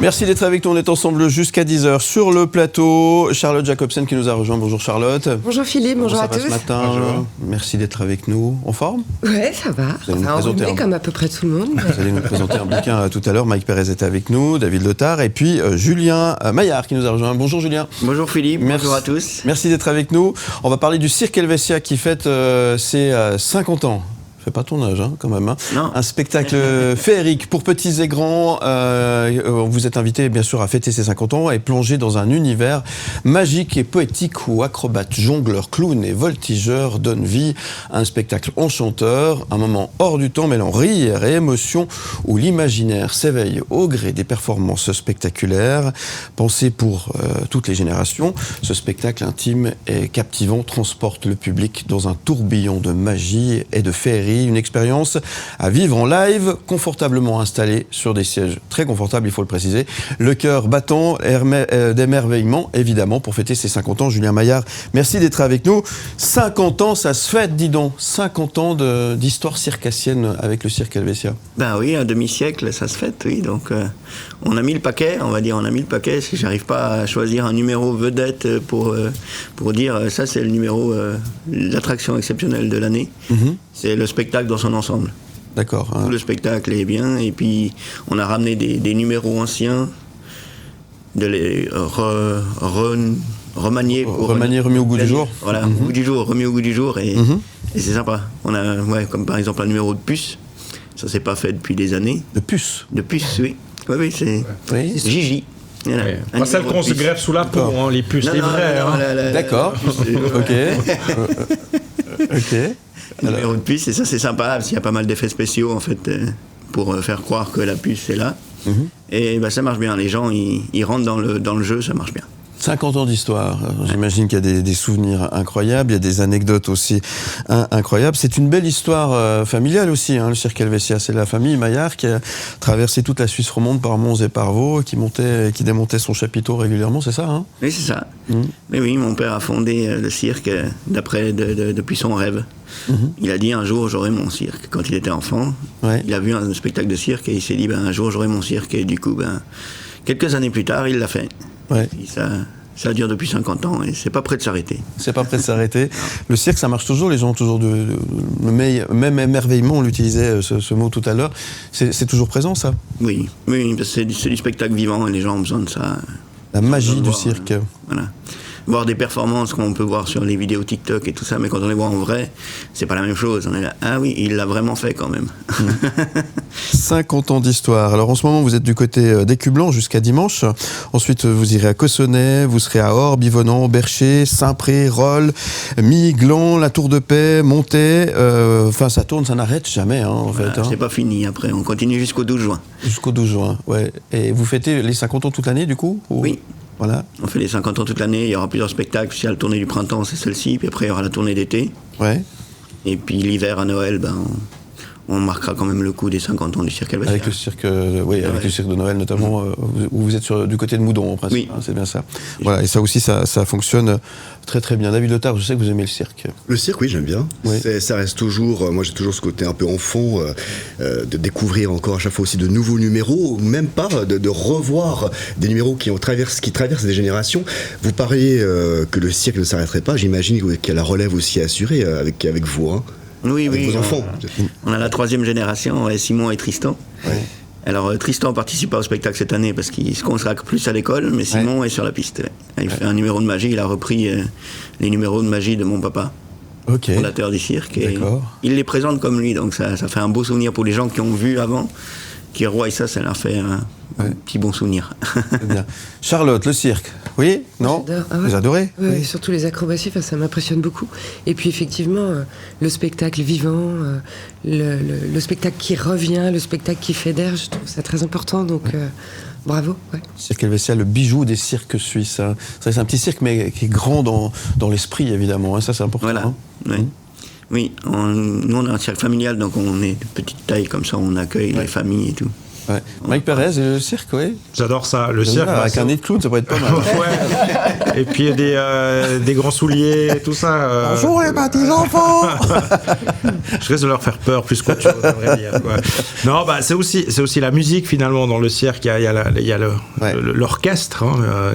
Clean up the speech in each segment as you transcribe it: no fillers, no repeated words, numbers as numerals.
Merci d'être avec nous, on est ensemble jusqu'à 10h sur le plateau. Charlotte Jacobsen qui nous a rejoint. Bonjour Charlotte. Bonjour Philippe, bonjour à tous. Ce matin. Bonjour. Merci d'être avec nous. En forme? Ouais, ça va. Enrhumé comme à peu près tout le monde. Mais... Vous allez nous présenter un bouquin tout à l'heure. Mike Pérez est avec nous, David Letard et puis Julien Maillard qui nous a rejoint. Bonjour Julien. Bonjour Philippe, bonjour à tous. Merci d'être avec nous. On va parler du Cirque Helvetia qui fête ses 50 ans. Fait pas ton âge, hein, quand même. Hein. Non. Un spectacle féerique pour petits et grands. Vous êtes invité, bien sûr, à fêter ses 50 ans et plonger dans un univers magique et poétique où acrobates, jongleurs, clowns et voltigeurs donnent vie à un spectacle enchanteur, un moment hors du temps mêlant rire et émotion où l'imaginaire s'éveille au gré des performances spectaculaires. Pensé pour toutes les générations, ce spectacle intime et captivant transporte le public dans un tourbillon de magie et de féerie. Une expérience à vivre en live, confortablement installée sur des sièges très confortables, il faut le préciser. Le cœur battant d'émerveillement, évidemment, pour fêter ses 50 ans. Julien Maillard, merci d'être avec nous. 50 ans, ça se fête, dis donc. 50 ans d'histoire circassienne avec le Cirque Helvetia. Ben oui, un demi-siècle, ça se fête, oui. Donc, on a mis le paquet, on va dire, on a mis le paquet. Si j'arrive pas à choisir un numéro vedette pour dire, ça c'est le numéro, l'attraction exceptionnelle de l'année. Mm-hmm. C'est le spectacle dans son ensemble. D'accord. Hein. Tout le spectacle est bien, et puis on a ramené des numéros anciens, de les remanier. Remis au goût du jour. Voilà, au goût du jour, remis au goût du jour, et c'est sympa. On a, comme par exemple un numéro de puce, ça s'est pas fait depuis des années. De puce? De puce, oui. Oui, c'est Gigi. Voilà. Pas celle qu'on se greffe sous la peau, hein, les puces, les vraies. D'accord. Ok. Ok. Numéro de puce, et ça c'est sympa, parce qu'il y a pas mal d'effets spéciaux en fait, pour faire croire que la puce est là. Et ça marche bien, les gens ils rentrent dans le jeu, ça marche bien. 50 ans d'histoire, j'imagine qu'il y a des souvenirs incroyables, il y a des anecdotes aussi incroyables. C'est une belle histoire familiale aussi, hein, le Cirque Helvetia. C'est la famille Maillard qui a traversé toute la Suisse romande par Mons et par Vaud, qui démontait son chapiteau régulièrement, c'est ça, hein? Oui, c'est ça. Mais oui, mon père a fondé le cirque depuis son rêve. Il a dit un jour j'aurai mon cirque. Quand il était enfant, il a vu un spectacle de cirque et il s'est dit un jour j'aurai mon cirque. Et du coup, quelques années plus tard, il l'a fait. Ouais. Ça dure depuis 50 ans et c'est pas prêt de s'arrêter. C'est pas prêt de s'arrêter. Le cirque, ça marche toujours, les gens ont toujours le même émerveillement, on l'utilisait ce mot tout à l'heure. C'est toujours présent, ça? Oui, c'est du spectacle vivant et les gens ont besoin de ça. La magie du cirque. Voilà. Voir des performances qu'on peut voir sur les vidéos TikTok et tout ça, mais quand on les voit en vrai, c'est pas la même chose. On est là, ah oui, il l'a vraiment fait quand même. 50 ans d'histoire. Alors en ce moment, vous êtes du côté d'Écublanc jusqu'à dimanche. Ensuite, vous irez à Cossonay, vous serez à Orbe, Yvonand, Bercher, Saint-Pré, Rolle, Milly, Gland, la Tour de Paix, Montet. Ça tourne, ça n'arrête jamais, hein, en fait. C'est pas fini après, on continue jusqu'au 12 juin. Jusqu'au 12 juin, ouais. Et vous fêtez les 50 ans toute l'année, du coup? Oui. Voilà. On fait les 50 ans toute l'année, il y aura plusieurs spectacles. Il y a la tournée du printemps, c'est celle-ci, puis après il y aura la tournée d'été. Ouais. Et puis l'hiver à Noël, on marquera quand même le coup des 50 ans du Cirque Helvetia. Avec le cirque, avec le cirque de Noël notamment, où vous êtes du côté de Moudon en principe, oui. Hein, c'est bien ça. Voilà, et ça aussi, ça fonctionne très très bien. David Letard, je sais que vous aimez le cirque. Le cirque, oui, j'aime bien. Oui. Ça reste toujours, moi j'ai toujours ce côté un peu enfant, de découvrir encore à chaque fois aussi de nouveaux numéros, ou même pas de revoir des numéros qui traversent des générations. Vous parliez que le cirque ne s'arrêterait pas, j'imagine qu'il y a la relève aussi à assurer avec vous, hein. Oui, avec vos enfants. On a la 3e génération, Simon et Tristan. Ouais. Alors Tristan participe pas au spectacle cette année parce qu'il se consacre plus à l'école, mais Simon est sur la piste. Il fait un numéro de magie, il a repris les numéros de magie de mon papa, fondateur du cirque. Et il les présente comme lui, donc ça fait un beau souvenir pour les gens qui ont vu avant, qui revoient ça leur fait un petit bon souvenir. Bien. Charlotte, le cirque, oui? Non? J'adore. Ah ouais. Vous adorez? Oui. Surtout les acrobaties, ça m'impressionne beaucoup. Et puis effectivement, le spectacle vivant, le spectacle qui revient, le spectacle qui fédère, je trouve ça très important, donc bravo. Ouais. Cirque Helvetia, le bijou des cirques suisses. Hein. C'est un petit cirque, mais qui est grand dans l'esprit, évidemment. Hein. Ça, c'est important. Voilà. Hein. Oui, nous on a un cirque familial, donc on est de petite taille, comme ça on accueille les familles et tout. Ouais. Mike Perez et le cirque, oui. J'adore ça, le cirque. Avec un nez de clown, ça pourrait être pas mal. Ouais. Et puis des grands souliers, tout ça. Bonjour les petits enfants. Je risque de leur faire peur plus qu'autre chose, à vrai dire, quoi. Non, c'est aussi la musique finalement dans le cirque. Il y a l'orchestre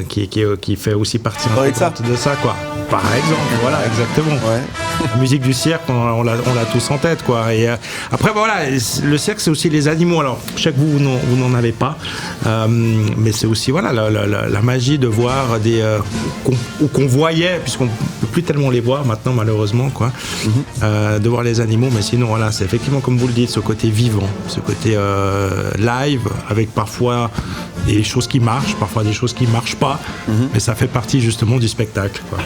qui fait aussi partie intégrante de ça, quoi. Par exemple, voilà, exactement. Ouais. La musique du cirque, on l'a tous en tête, quoi. Et après, voilà, le cirque, c'est aussi les animaux. Alors, je sais que vous n'en avez pas, mais c'est aussi, voilà, la magie de voir qu'on voyait, puisqu'on ne peut plus tellement les voir maintenant, malheureusement, quoi, de voir les animaux. Mais sinon, voilà, c'est effectivement, comme vous le dites, ce côté vivant, ce côté live, avec parfois des choses qui marchent, parfois des choses qui ne marchent pas, mais ça fait partie, justement, du spectacle, quoi.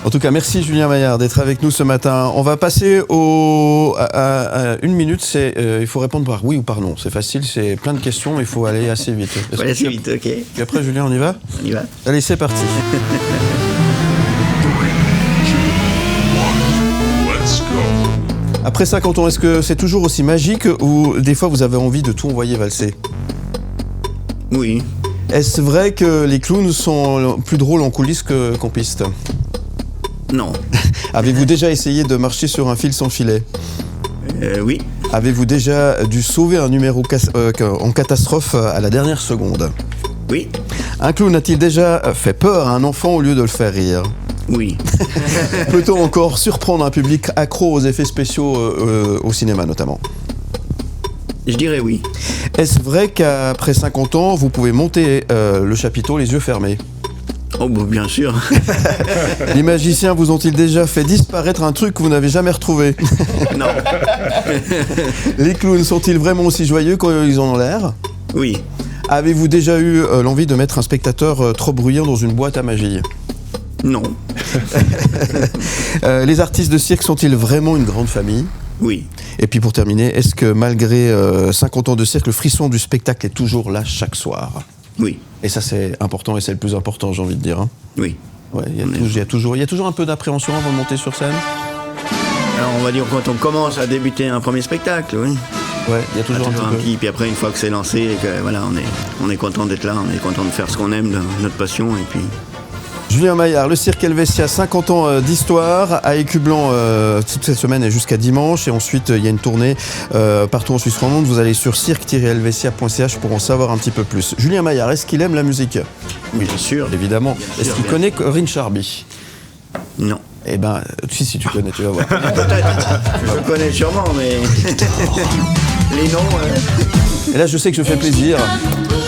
En tout cas, merci Julien Maillard d'être avec nous ce matin. On va passer à 1 minute. Il faut répondre par oui ou par non. C'est facile, c'est plein de questions, il faut aller assez vite. Il faut aller assez vite, ok. Et après, Julien, on y va ? On y va. Allez, c'est parti. Après 50 ans, est-ce que c'est toujours aussi magique ou des fois vous avez envie de tout envoyer valser ? Oui. Est-ce vrai que les clowns sont plus drôles en coulisses qu'en piste ? Non. Avez-vous déjà essayé de marcher sur un fil sans filet ? Oui. Avez-vous déjà dû sauver un numéro en catastrophe à la dernière seconde ? Oui. Un clown a-t-il déjà fait peur à un enfant au lieu de le faire rire ? Oui. Peut-on encore surprendre un public accro aux effets spéciaux au cinéma notamment ? Je dirais oui. Est-ce vrai qu'après 50 ans, vous pouvez monter le chapiteau les yeux fermés ? Oh, bah, bien sûr. Les magiciens vous ont-ils déjà fait disparaître un truc que vous n'avez jamais retrouvé ? Non. Les clowns sont-ils vraiment aussi joyeux quand ils en ont l'air ? Oui. Avez-vous déjà eu l'envie de mettre un spectateur trop bruyant dans une boîte à magie ? Non. Les artistes de cirque sont-ils vraiment une grande famille ? Oui. Et puis pour terminer, est-ce que malgré 50 ans de cirque, le frisson du spectacle est toujours là chaque soir ? Oui. Et ça c'est important et c'est le plus important, j'ai envie de dire. Hein. Oui. Ouais, il y a toujours un peu d'appréhension avant de monter sur scène. Alors on va dire quand on commence à débuter un premier spectacle, oui. Ouais, il y a toujours un petit. Puis après une fois que c'est lancé, et que voilà, on est content d'être là, on est content de faire ce qu'on aime, de notre passion et puis. Julien Maillard, le cirque Helvetia, 50 ans d'histoire à Écublanc toute cette semaine et jusqu'à dimanche. Et ensuite, il y a une tournée partout en Suisse romande. Vous allez sur cirque-helvetia.ch pour en savoir un petit peu plus. Julien Maillard, est-ce qu'il aime la musique ? Oui, bien sûr. Évidemment. Est-ce qu'il connaît Corinne Charby ? Non. Eh ben, si tu connais, tu vas voir. Peut-être. Je connais sûrement, mais les noms... Et là, je sais que je fais plaisir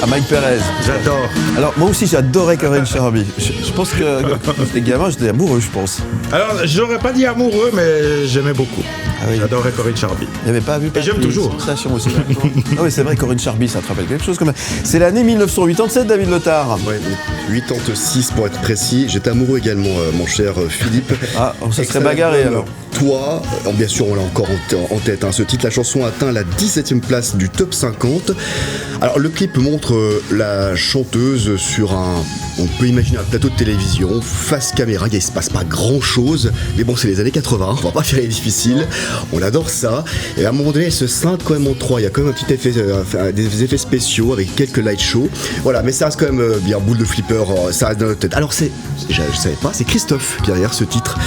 à Mike Perez. J'adore. Alors, moi aussi, j'adorais Corinne Charby. Je pense que quand j'étais gamin, j'étais amoureux, je pense. Alors, j'aurais pas dit amoureux, mais j'aimais beaucoup. Ah oui. J'adorais Corinne Charby. Il n'y avait pas vu. Et j'aime toujours. Sensation aussi. Ah oui, c'est vrai, Corinne Charby, ça te rappelle quelque chose comme. C'est l'année 1987, David Lothar. Ouais, 86 pour être précis. J'étais amoureux également, mon cher Philippe. Ah, on se serait bagarré alors. Toi, bien sûr, on l'a encore en tête. Hein, ce titre, la chanson atteint la 17e place du top 50. Alors, le clip montre la chanteuse sur on peut imaginer un plateau de télévision, face caméra, il ne se passe pas grand chose, mais bon, c'est les années 80, on va pas faire les difficiles, on adore ça, et à un moment donné, elle se scinde quand même en trois, il y a quand même un petit effet, des effets spéciaux avec quelques light shows, voilà, mais ça reste quand même bien boule de flipper, ça reste dans notre tête. Alors je savais pas, c'est Christophe qui est derrière ce titre.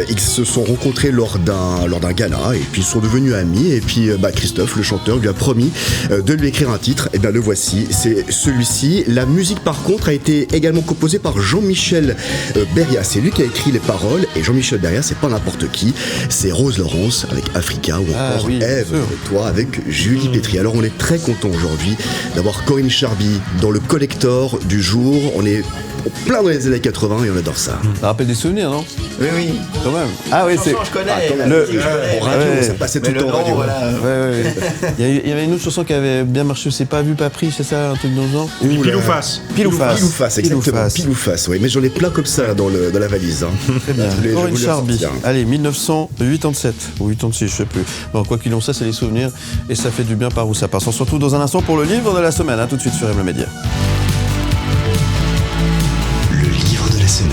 Ils se sont rencontrés lors d'un gala, et puis ils sont devenus amis, et puis Christophe, le chanteur, lui a promis de lui écrire un titre, et bien le voici, c'est celui-ci. La musique par contre a été également composée par Jean-Michel Beria, c'est lui qui a écrit les paroles, et Jean-Michel Beria c'est pas n'importe qui, c'est Rose Laurence avec Africa, ou encore Ève avec toi avec Julie Pétry. Alors on est très content aujourd'hui d'avoir Corinne Charby dans le collector du jour, on est plein dans les années 80 et on adore ça. Ça rappelle des souvenirs, non ? Oui, oui. Quand même. Ah oui, c'est. Je connais. En radio, ça passait tout le temps en radio. Voilà. Ouais. Il y avait une autre chanson qui avait bien marché, c'est pas vu, pas pris, c'est ça, un truc dans le genre ? Pile ou face. Pile ou face, exactement. Pile ou face, oui. Mais j'en ai plein comme ça dans la valise. Hein. Très bien. Corinne Charby. Allez, 1987 ou 86, je sais plus. Bon, quoi qu'il en soit, c'est les souvenirs et ça fait du bien par où ça passe. On se retrouve dans un instant pour le livre de la semaine. Tout de suite sur M Média. Le livre de la semaine.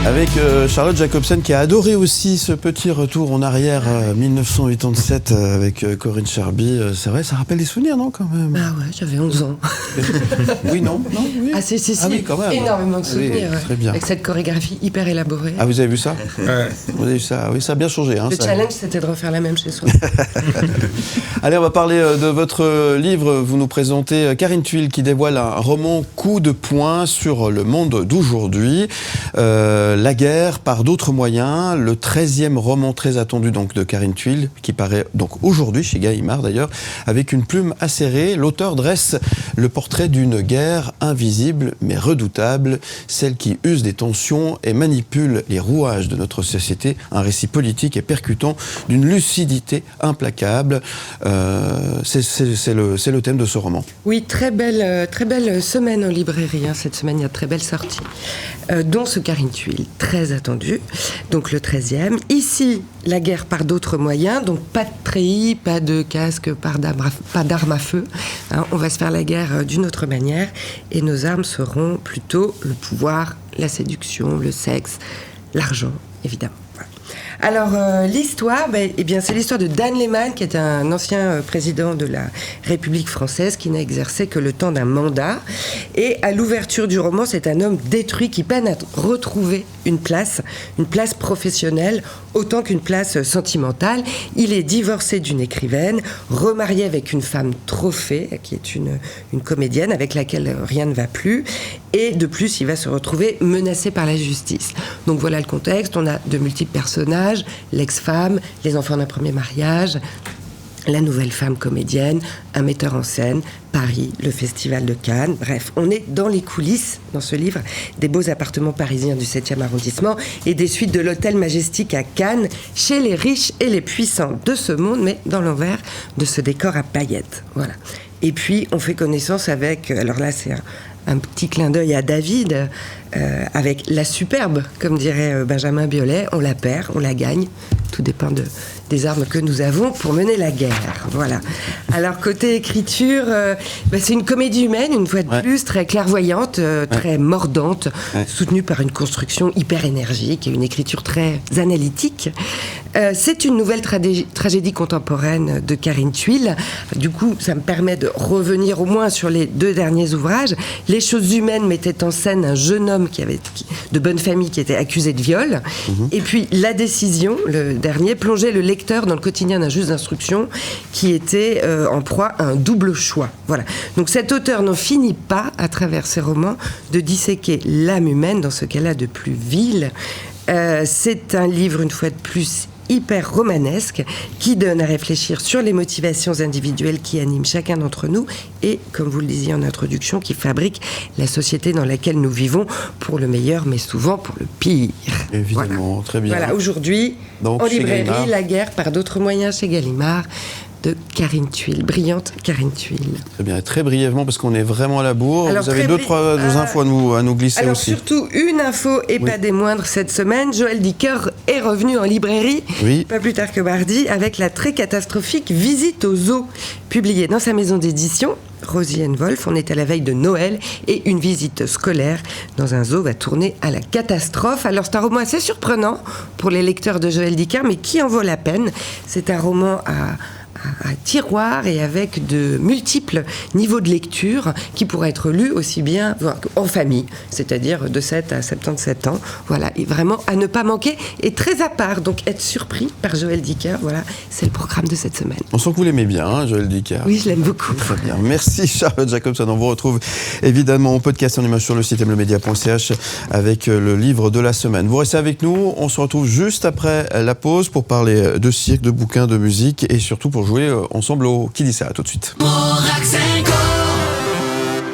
Avec Charlotte Jacobsen qui a adoré aussi ce petit retour en arrière 1987 avec Corinne Charby. C'est vrai, ça rappelle des souvenirs, non, quand même? Ah ouais, j'avais 11 ans. Oui, non, oui. Ah si, Ah oui, quand même. Énormément de souvenirs. Oui, très bien. Avec cette chorégraphie hyper élaborée. Ah, vous avez vu ça? Vous avez vu ça? Oui, ça a bien changé. Hein, Le ça. challenge, c'était de refaire la même chez soi. Allez, on va parler de votre livre. Vous nous présentez Karine Thuil qui dévoile un roman coup de poing sur le monde d'aujourd'hui. La guerre par d'autres moyens, le 13e roman très attendu donc, de Karine Thuil, qui paraît donc aujourd'hui chez Gallimard d'ailleurs, avec une plume acérée. L'auteur dresse le portrait d'une guerre invisible mais redoutable, celle qui use des tensions et manipule les rouages de notre société. Un récit politique et percutant d'une lucidité implacable. C'est le thème de ce roman. Oui, très belle semaine en librairie. Hein. Cette semaine, il y a de très belles sorties. Dont ce Karine Thuil, très attendu, donc le 13e. Ici, la guerre par d'autres moyens, donc pas de treillis, pas de casque, pas d'armes à feu. Hein, on va se faire la guerre d'une autre manière et nos armes seront plutôt le pouvoir, la séduction, le sexe, l'argent, évidemment. Alors, l'histoire, eh bien, c'est l'histoire de Dan Lehmann, qui est un ancien président de la République française, qui n'a exercé que le temps d'un mandat. Et à l'ouverture du roman, c'est un homme détruit qui peine à retrouver une place professionnelle, autant qu'une place sentimentale. Il est divorcé d'une écrivaine, remarié avec une femme trophée, qui est une comédienne avec laquelle rien ne va plus. Et de plus, il va se retrouver menacé par la justice. Donc voilà le contexte. On a de multiples personnages, l'ex-femme, les enfants d'un premier mariage, la nouvelle femme comédienne, un metteur en scène, Paris, le festival de Cannes. Bref, on est dans les coulisses, dans ce livre, des beaux appartements parisiens du 7e arrondissement et des suites de l'hôtel Majestic à Cannes, chez les riches et les puissants de ce monde, mais dans l'envers de ce décor à paillettes. Voilà. Et puis, on fait connaissance avec... Alors là, c'est un petit clin d'œil à David, avec la superbe, comme dirait Benjamin Biolay. On la perd, on la gagne. Tout dépend des armes que nous avons pour mener la guerre. Voilà. Alors, côté écriture, c'est une comédie humaine, une fois de plus, très clairvoyante, très mordante, soutenue par une construction hyper énergique et une écriture très analytique. C'est une nouvelle tragédie contemporaine de Karine Thuil. Du coup, ça me permet de revenir au moins sur les 2 derniers ouvrages. Les choses humaines mettait en scène un jeune homme de bonne famille qui était accusé de viol. Et puis, La décision, le dernier, plongeait le lecteur dans le quotidien d'un juge d'instruction qui était en proie à un double choix. Voilà. Donc cet auteur n'en finit pas, à travers ses romans, de disséquer l'âme humaine dans ce qu'elle a de plus vil. C'est un livre, une fois de plus, hyper romanesque, qui donne à réfléchir sur les motivations individuelles qui animent chacun d'entre nous et, comme vous le disiez en introduction, qui fabrique la société dans laquelle nous vivons, pour le meilleur, mais souvent pour le pire. Évidemment, voilà. très bien. Voilà, aujourd'hui, donc, en librairie, Gallimard. La guerre par d'autres moyens chez Gallimard, de Karine Thuil, brillante Karine Thuil. Très bien, très brièvement, parce qu'on est vraiment à la bourre. Alors, vous avez 2-3 infos à nous glisser alors aussi. Surtout une info, et pas des moindres cette semaine. Joël Dicker est revenu en librairie, pas plus tard que mardi, avec la très catastrophique Visite au zoo, publiée dans sa maison d'édition. Rosie Wolf, on est à la veille de Noël et une visite scolaire dans un zoo va tourner à la catastrophe. Alors c'est un roman assez surprenant pour les lecteurs de Joël Dicker, mais qui en vaut la peine. C'est un roman à tiroir et avec de multiples niveaux de lecture qui pourraient être lus aussi bien en famille, c'est-à-dire de 7 à 77 ans. Voilà, et vraiment à ne pas manquer et très à part. Donc être surpris par Joël Dicker, voilà, c'est le programme de cette semaine. On sent que vous l'aimez bien, hein, Joël Dicker. Oui, je l'aime beaucoup. Très bien. Merci Charlotte Jacobsen. On vous retrouve évidemment au podcast en image sur le site mlemedia.ch avec le livre de la semaine. Vous restez avec nous, on se retrouve juste après la pause pour parler de cirque, de bouquins, de musique et surtout pour jouer ensemble au Qui dit ça. À tout de suite.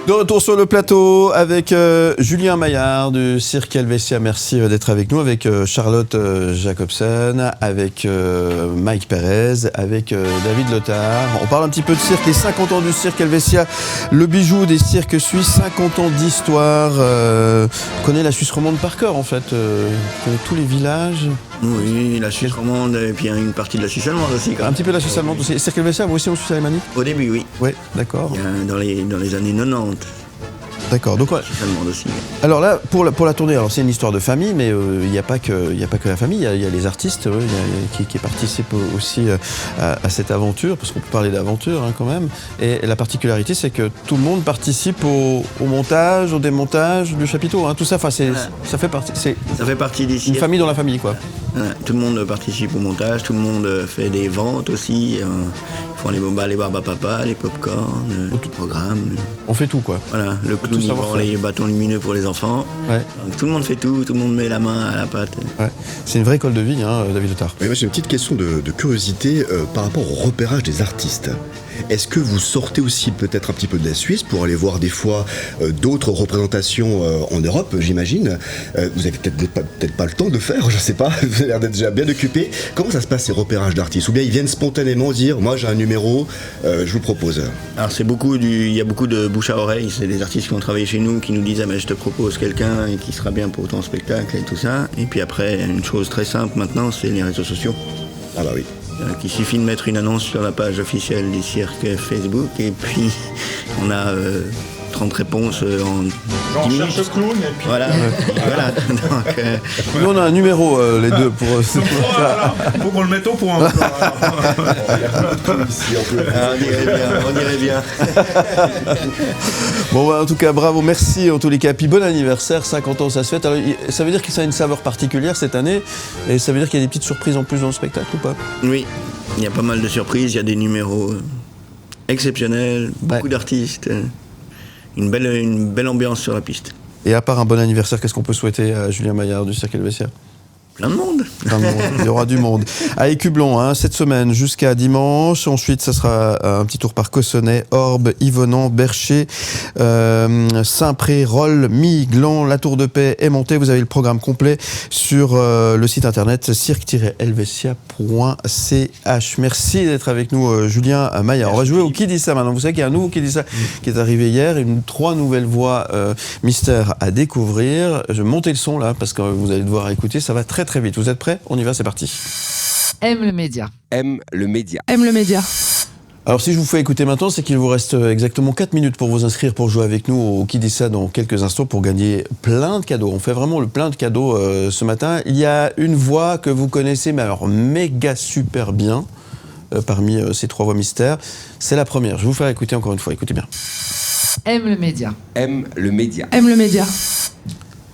De retour sur le plateau avec Julien Maillard du Cirque Helvetia. Merci d'être avec nous, avec Charlotte Jacobsen, avec Mike Perez, avec David Lothar. On parle un petit peu de cirque, les 50 ans du Cirque Helvetia, le bijou des cirques suisses, 50 ans d'histoire. On connaît la Suisse romande par cœur en fait, on connaît tous les villages. Oui, la Suisse romande et puis une partie de la Suisse allemande aussi. Un petit peu de la Suisse allemande aussi. Cirque Helvetia, vous aussi en Suisse alémanique ? Au début, oui. Oui, d'accord. Dans les années 90. D'accord. Donc, Ça demande aussi. alors là, pour la tournée, alors c'est une histoire de famille, mais il n'y a pas que la famille. Il y a les artistes qui participent aussi à cette aventure, parce qu'on peut parler d'aventure quand même. Et la particularité, c'est que tout le monde participe au montage, au démontage du chapiteau. Tout ça, ça fait partie d'ici. Une famille dans la famille, quoi. Voilà. Tout le monde participe au montage, tout le monde fait des ventes aussi. Ils font les barbes à papa, les pop-corn, tout programme. On fait tout, quoi. Voilà, le clown, il vend les bâtons lumineux pour les enfants. Ouais. Donc, tout le monde fait tout le monde met la main à la pâte. Ouais. C'est une vraie école de vie, David Letard. Oui, moi j'ai une petite question de curiosité par rapport au repérage des artistes. Est-ce que vous sortez aussi peut-être un petit peu de la Suisse pour aller voir des fois d'autres représentations en Europe, j'imagine? Vous avez peut-être pas le temps de faire, je sais pas, vous avez l'air d'être déjà bien occupé. Comment ça se passe ces repérages d'artistes? Ou bien ils viennent spontanément dire, moi j'ai un numéro, je vous propose? Alors il y a beaucoup de bouche à oreille, c'est des artistes qui ont travaillé chez nous qui nous disent je te propose quelqu'un qui sera bien pour ton spectacle et tout ça. Et puis après, une chose très simple maintenant, c'est les réseaux sociaux. Ah bah oui. Il suffit de mettre une annonce sur la page officielle du cirque Facebook et puis on a 30 réponses en 10 minutes. Cherche clown et puis... Voilà. Voilà. Donc, Nous, on a un numéro, les deux, pour... Faut qu'on le mette au point. on dirait bien. Bon, en tout cas, bravo, merci en tous les cas. Puis bon anniversaire, 50 ans, ça se fête. Alors, ça veut dire que ça a une saveur particulière cette année, et ça veut dire qu'il y a des petites surprises en plus dans le spectacle ou pas? Oui, il y a pas mal de surprises, il y a des numéros exceptionnels, beaucoup d'artistes, une belle ambiance sur la piste. Et à part un bon anniversaire, qu'est-ce qu'on peut souhaiter à Julien Maillard du Cirque Helvétia? Plein de monde. Il y aura du monde. À Écublon, cette semaine jusqu'à dimanche. Ensuite, ça sera un petit tour par Cossonay, Orbe, Yvonand, Bercher, Saint-Pré, Rolle, Miglan, La Tour de Paix et Monté. Vous avez le programme complet sur le site internet cirque-helvetia.ch. Merci d'être avec nous, Julien Maillard. On va jouer au Qui dit ça maintenant. Vous savez qu'il y a un nouveau Qui dit ça qui est arrivé hier. 3 nouvelles voix mystères à découvrir. Je vais monter le son là parce que vous allez devoir écouter. Ça va très très vite. Vous êtes prêts? On y va, c'est parti. Aime le média. Aime le média. Aime le média. Alors si je vous fais écouter maintenant, c'est qu'il vous reste exactement 4 minutes pour vous inscrire pour jouer avec nous au Qui dit ça dans quelques instants pour gagner plein de cadeaux. On fait vraiment le plein de cadeaux ce matin. Il y a une voix que vous connaissez, mais alors méga super bien, parmi ces 3 voix mystères. C'est la première. Je vais vous faire écouter encore une fois. Écoutez bien. Aime le média. Aime le média. Aime le média.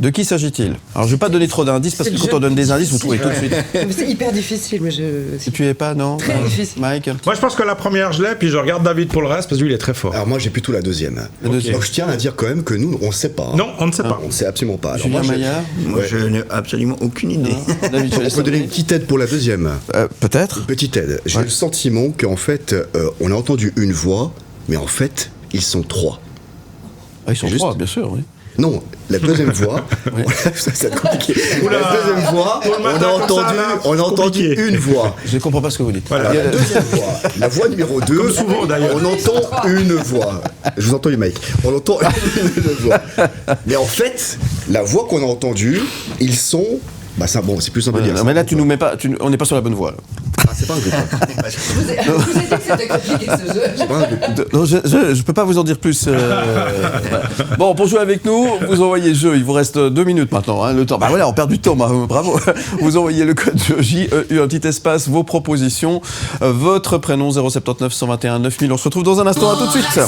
De qui s'agit-il? Alors, je ne vais pas donner trop d'indices, parce que quand on donne des indices, vous trouvez tout de suite. C'est hyper difficile, mais Si tu es pas, non? Très difficile. Mike? Moi, je pense que la première, je l'ai, puis je regarde David pour le reste, parce que lui, il est très fort. Alors moi j'ai plutôt la deuxième. La deuxième. Donc je tiens à dire quand même que nous, on ne sait pas. Non, on ne sait pas. On ne sait absolument pas. Alors, Julien moi, Maillard? Moi, je n'ai absolument aucune idée. David, tu on peut donner une petite aide pour la deuxième. peut-être. Petite aide. J'ai le sentiment qu'en fait, on a entendu une voix, mais en fait, ils sont 3. Ah, ils sont Juste. 3, bien sûr, oui. Non, la deuxième voix, ça c'est compliqué. La deuxième voix, on a entendu une voix. Je ne comprends pas ce que vous dites. Voilà. Alors, la deuxième voix, la voix numéro 2, Comme souvent, d'ailleurs. on entend une voix. Je vous entends, Mike. On entend une voix. Mais en fait, la voix qu'on a entendue, ils sont... Bah ça, bon, c'est plus simple de dire. Non, mais là, tu nous mets pas, on n'est pas sur la bonne voie. Là. Ah, c'est pas un groupe. Je vous ai dit que c'était compliqué ce jeu. C'est pas un groupe. Non, je peux pas vous en dire plus. Voilà. Bon, pour jouer avec nous, vous envoyez le jeu. Il vous reste 2 minutes maintenant. Le temps. Bah voilà, on perd du temps. Bravo. Vous envoyez le code JEU, un petit espace, vos propositions, votre prénom 079 121 9000. On se retrouve dans un instant. À tout de suite.